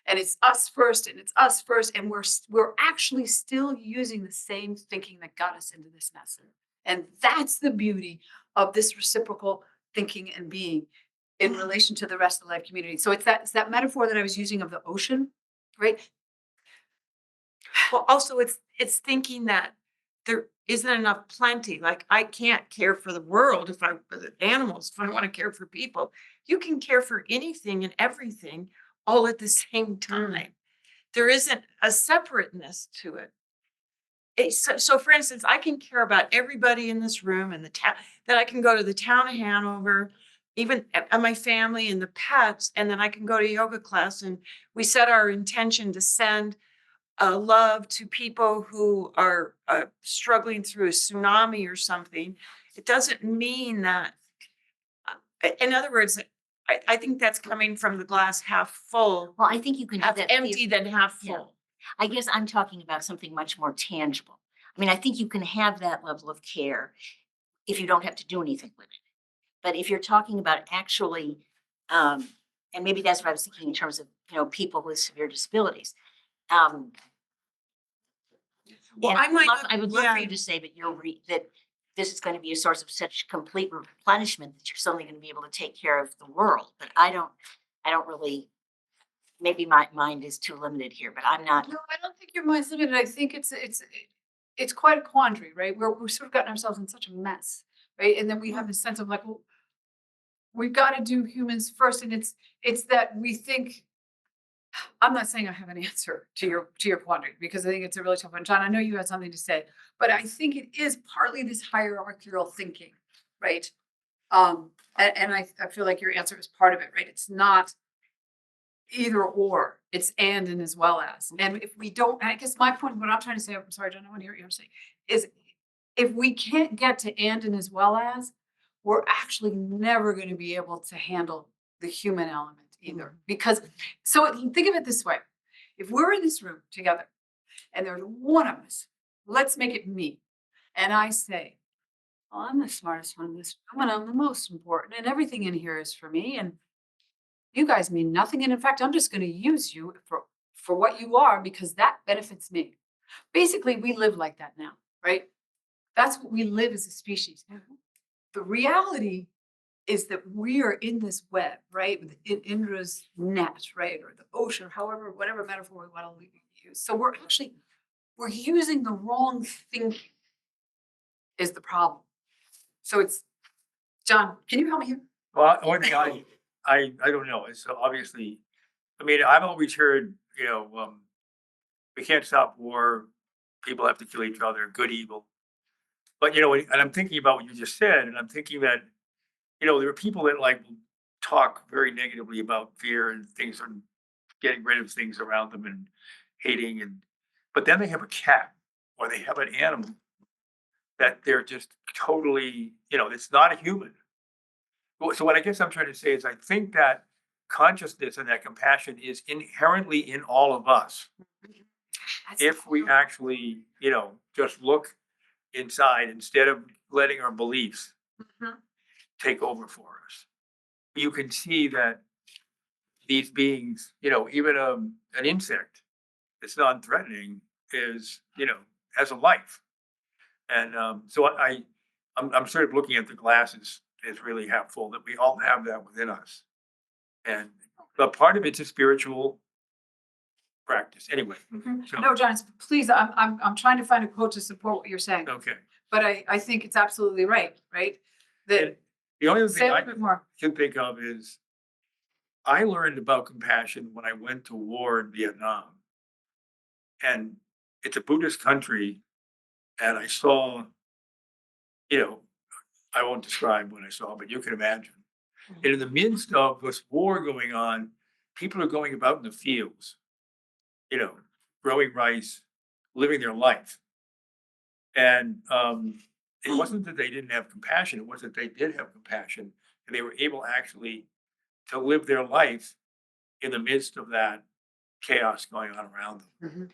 and it's us first and it's us first and we're actually still using the same thinking that got us into this mess, and that's the beauty of this reciprocal thinking and being in relation to the rest of the life community. So it's that metaphor that I was using of the ocean, right? Well, also it's thinking that there isn't enough plenty. Like I can't care for the world for the animals, if I want to care for people. You can care for anything and everything all at the same time. There isn't a separateness to it. So for instance, I can care about everybody in this room and the town, then I can go to the town of Hanover, even and my family and the pets, and then I can go to yoga class and we set our intention to send love to people who are struggling through a tsunami or something. It doesn't mean that, in other words, I think that's coming from the glass half full, Well, I think you can have half that. empty than half Yeah. full. I guess I'm talking about something much more tangible. I mean, I think you can have that level of care if you don't have to do anything with it. But if you're talking about actually, and maybe that's what I was thinking in terms of, people with severe disabilities. Well, And I might I would love for yeah. you to say that that this is going to be a source of such complete replenishment that you're suddenly going to be able to take care of the world. But I don't really, maybe my mind is too limited here, but I'm not. No, I don't think your mind's limited. I think it's quite a quandary, right? We've sort of gotten ourselves in such a mess, right? And then we have this sense of like, well, we've got to do humans first, and it's that we think. I'm not saying I have an answer to your quandary because I think it's a really tough one. John, I know you had something to say, but I think it is partly this hierarchical thinking, right? And I feel like your answer is part of it, right? It's not either or, it's and as well as. And if we don't, I guess my point, what I'm trying to say, I'm sorry, John, I want to hear what you're saying, is if we can't get to and as well as, we're actually never going to be able to handle the human element either. Because, so think of it this way. If we're in this room together and there's one of us, let's make it me. And I say, well, I'm the smartest one in this room and I'm the most important and everything in here is for me. And you guys mean nothing. And in fact, I'm just going to use you for what you are because that benefits me. Basically, we live like that now, right? That's what we live as a species. The reality is that we are in this web, right? With Indra's net, right? Or the ocean, however, whatever metaphor we want to use. So we're using the wrong thinking is the problem. So it's, John, can you help me here? Well, one thing I don't know. It's obviously, I mean, I've always heard, we can't stop war. People have to kill each other, good, evil. But, and I'm thinking about what you just said, and I'm thinking that, there are people that like talk very negatively about fear and things and getting rid of things around them and hating but then they have a cat or they have an animal that they're just totally, it's not a human. So what I guess I'm trying to say is I think that consciousness and that compassion is inherently in all of us. If we actually, just look inside instead of letting our beliefs take over for us, you can see that these beings, even an insect that's non-threatening is, has a life. And so I'm sort of looking at the glasses as really half full, that we all have that within us. And but part of it's a spiritual practice. Anyway, so No, John, please, I'm trying to find a quote to support what you're saying. okay. but I think it's absolutely right, right? And That, the only say thing a I little bit more. can think of is I learned about compassion when I went to war in Vietnam. And it's a Buddhist country, and I saw, you know, I won't describe what I saw, but you can imagine. And in the midst of this war going on, people are going about in the fields, you know, growing rice, living their life. And it wasn't that they didn't have compassion, it was that they did have compassion, and they were able actually to live their life in the midst of that chaos going on around them.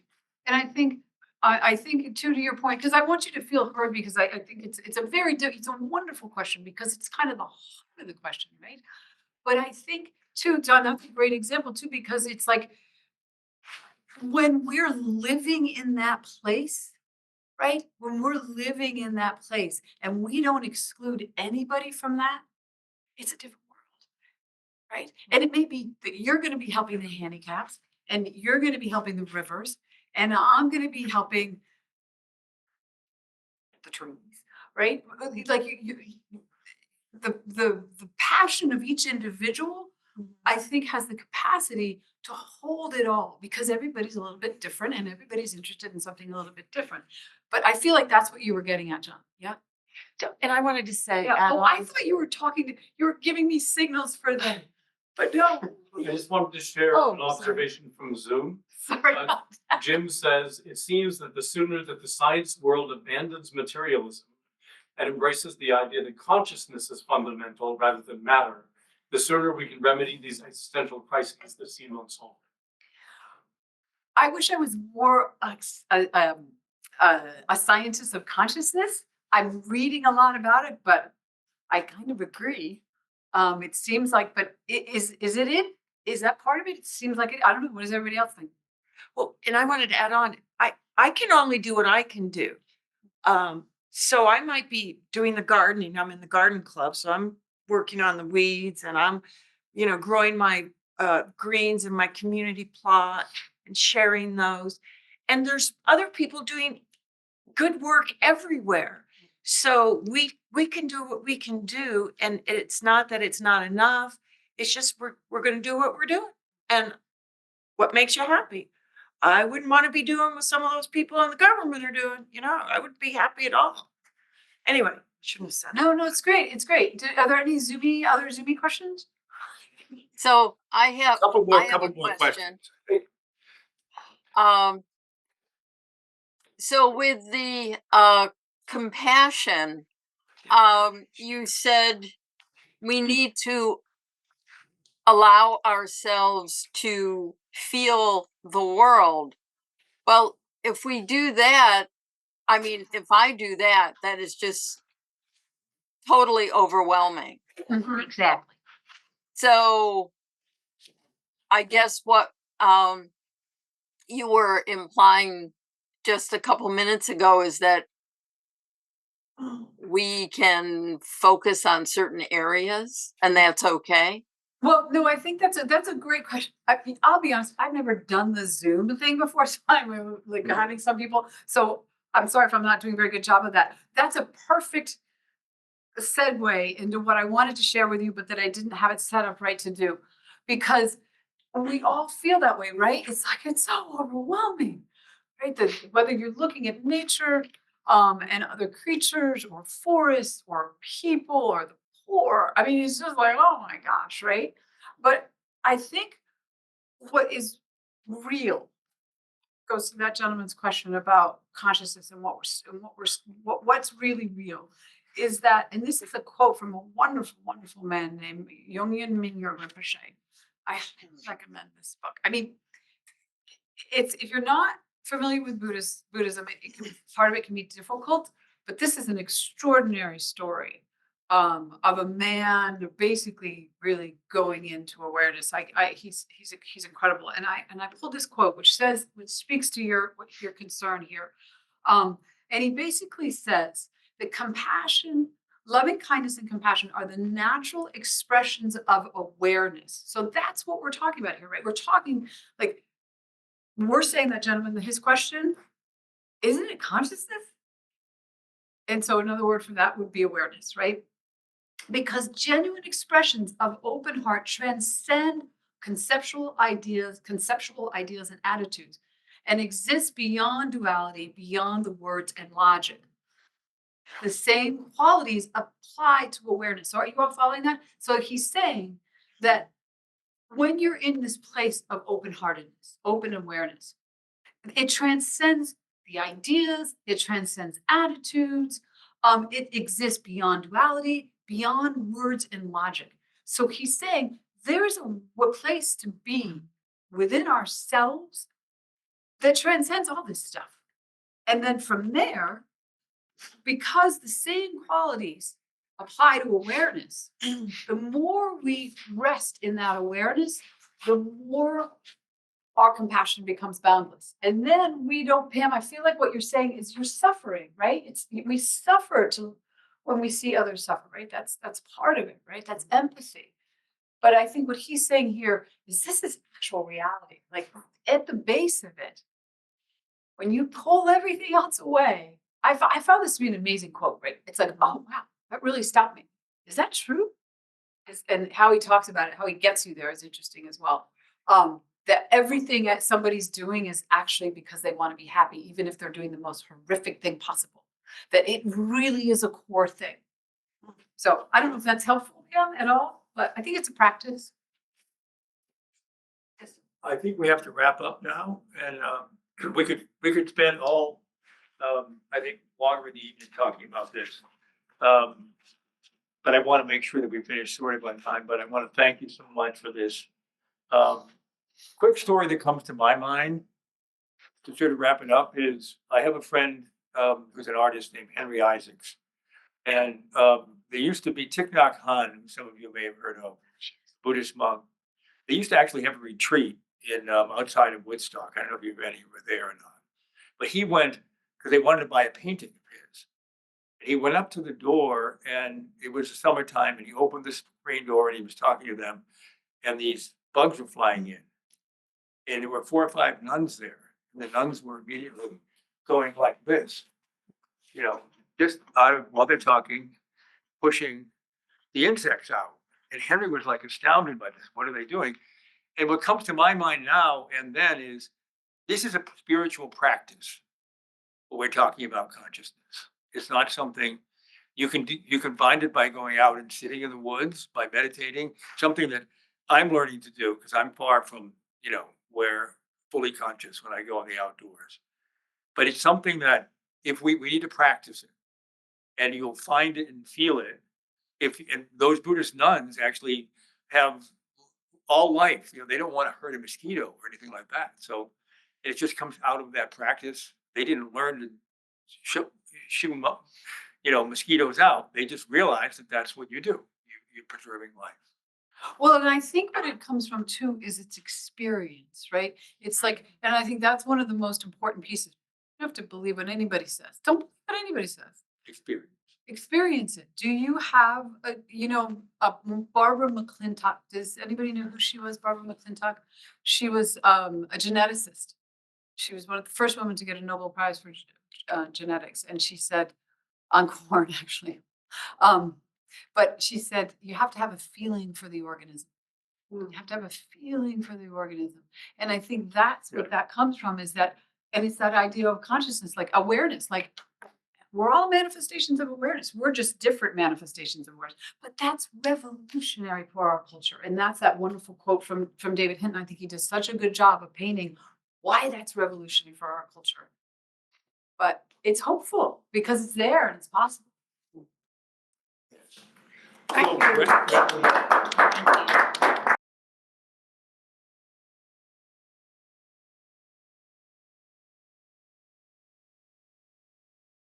And I think too, to your point, because I want you to feel heard, because I think it's a very, it's a wonderful question, because it's kind of the heart of the question, right? But I think too, John, that's a great example too, because it's like, when we're living in that place, right? When we're living in that place and we don't exclude anybody from that, it's a different world, right? And it may be that you're gonna be helping the handicaps, and you're gonna be helping the rivers, and I'm gonna be helping the trees, right? Like the passion of each individual, I think, has the capacity to hold it all, because everybody's a little bit different and everybody's interested in something a little bit different. But I feel like that's what you were getting at, John. Yeah. And I wanted to say, Yeah. add Oh, I on- thought you were you were giving me signals for them, but no. I just wanted to share Oh, an sorry. observation from Zoom. Sorry. Uh, Jim says, it seems that the sooner that the science world abandons materialism and embraces the idea that consciousness is fundamental rather than matter, the sooner we can remedy these existential crises that seem unsolved. I wish I was more a scientist of consciousness. I'm reading a lot about it, but I kind of agree. It seems like, but is it it? Is that part of it? It seems like it. I don't know. What does everybody else think? well, and I wanted to add on, I can only do what I can do. So I might be doing the gardening. I'm in the garden club, so I'm working on the weeds, and I'm, growing my greens in my community plot and sharing those. And there's other people doing good work everywhere. So we can do what we can do, and it's not that it's not enough. It's just we're going to do what we're doing, and what makes you happy. I wouldn't want to be doing what some of those people in the government are doing. I wouldn't be happy at all. Anyway, shouldn't have said that. No, it's great. It's great. Are there any other Zoomy questions? So I have, I have Couple a more question. questions. So with the compassion, you said we need to allow ourselves to feel the world. Well, if we do that, I mean, if I do that, that is just totally overwhelming. Exactly. So I guess what you were implying just a couple minutes ago is that we can focus on certain areas and that's okay. Well, no, I think that's a great question. I mean, I'll be honest, I've never done the Zoom thing before, so I'm like having some people. So I'm sorry if I'm not doing a very good job of that. That's a perfect segue into what I wanted to share with you, but that I didn't have it set up right to do, because we all feel that way, right? It's like it's so overwhelming, right? That whether you're looking at nature, and other creatures, or forests, or people, or the poor. I mean, it's just like, oh my gosh, right? But I think what is real goes to that gentleman's question about consciousness and what's really real is that, and this is a quote from a wonderful, wonderful man named Jungian Mingyur Rinpoche. I recommend this book. I mean, it's, if you're not familiar with Buddhism, part of it can be difficult, but this is an extraordinary story of a man basically really going into awareness. He's incredible, and I pulled this quote which speaks to your concern here, and he basically says that compassion. Loving kindness and compassion are the natural expressions of awareness. So that's what we're talking about here, right? We're talking like, we're saying that, gentleman, his question, isn't it consciousness? And so another word for that would be awareness, right? Because genuine expressions of open heart transcend conceptual ideas and attitudes, and exist beyond duality, beyond the words and logic. The same qualities apply to awareness. So are you all following that? So he's saying that when you're in this place of open-heartedness, open awareness, it transcends the ideas, it transcends attitudes, it exists beyond duality, beyond words and logic. So he's saying there's a place to be within ourselves that transcends all this stuff. And then from there, because the same qualities apply to awareness, the more we rest in that awareness, the more our compassion becomes boundless. And then we don't, Pam, I feel like what you're saying is you're suffering, right? We suffer when we see others suffer, right? That's part of it, right? That's empathy. But I think what he's saying here is this is actual reality. Like at the base of it, when you pull everything else away, I found this to be an amazing quote, right? It's like, oh wow, that really stopped me. Is that true? And how he talks about it, how he gets you there is interesting as well. That everything that somebody's doing is actually because they want to be happy, even if they're doing the most horrific thing possible. That it really is a core thing. So I don't know if that's helpful, Pam, at all, but I think it's a practice. I think we have to wrap up now, and we could spend all, I think, longer in the evening talking about this. But I want to make sure that we finish sort of on time, but I want to thank you so much for this. Quick story that comes to my mind to sort of wrap it up is I have a friend who's an artist named Henry Isaacs. And there used to be Thich Nhat Hanh, who some of you may have heard of, Buddhist monk. They used to actually have a retreat in outside of Woodstock. I don't know if you were there or not. But he went because they wanted to buy a painting of his. He went up to the door, and it was summertime, and he opened the screen door, and he was talking to them, and these bugs were flying in. And there were 4 or 5 nuns there, and the nuns were immediately going like this, just out of while they're talking, pushing the insects out. And Henry was like astounded by this. What are they doing? And what comes to my mind now and then is this is a spiritual practice. What we're talking about consciousness. It's not something you can do, you can find it by going out and sitting in the woods, by meditating, something that I'm learning to do because I'm far from, where fully conscious when I go in the outdoors. But it's something that if we need to practice it, and you'll find it and feel it. And those Buddhist nuns actually have all life, they don't want to hurt a mosquito or anything like that. So it just comes out of that practice. They didn't learn to shoot mosquitoes out. They just realized that that's what you do. You're preserving life. Well, and I think what it comes from too is its experience, right? It's like, and I think that's one of the most important pieces. You have to believe what anybody says. Don't believe what anybody says. Experience. Experience it. Do you have a Barbara McClintock? Does anybody know who she was? Barbara McClintock. She was a geneticist. She was one of the first women to get a Nobel Prize for genetics, and she said on corn actually. But she said you have to have a feeling for the organism. You have to have a feeling for the organism, and I think that's what that comes from. Is that, and it's that idea of consciousness, like awareness, like. We're all manifestations of awareness. We're just different manifestations of awareness. But that's revolutionary for our culture. And that's that wonderful quote from David Hinton. I think he does such a good job of painting why that's revolutionary for our culture. But it's hopeful because it's there and it's possible. Yes. Thank you. Thank you.